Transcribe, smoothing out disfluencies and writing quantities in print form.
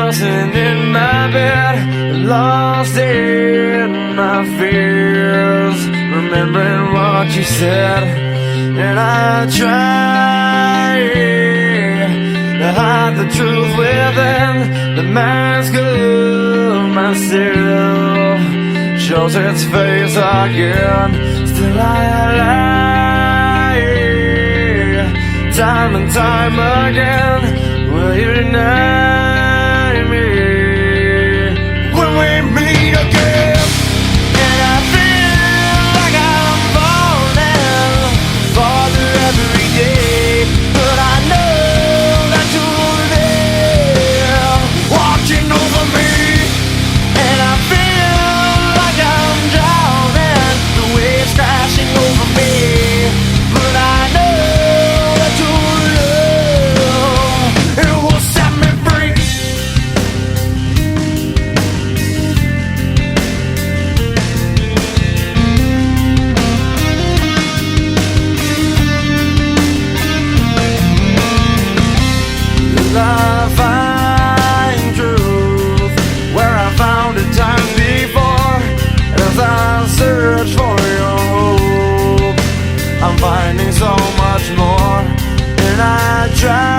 tossing in my bed, lost in my fears, remembering what you said. And I try to hide the truth within the mask of myself, shows its face again. Still I lie, time and time again. Will you deny me when we meet again? And I feel like I'm falling farther every day, but I know that you're there, watching over me. And I feel like I'm drowning, the waves crashing over me, but I know that your love, it will set me free. I find truth where I found it time before. As I search for your hope, I'm finding so much more. And I try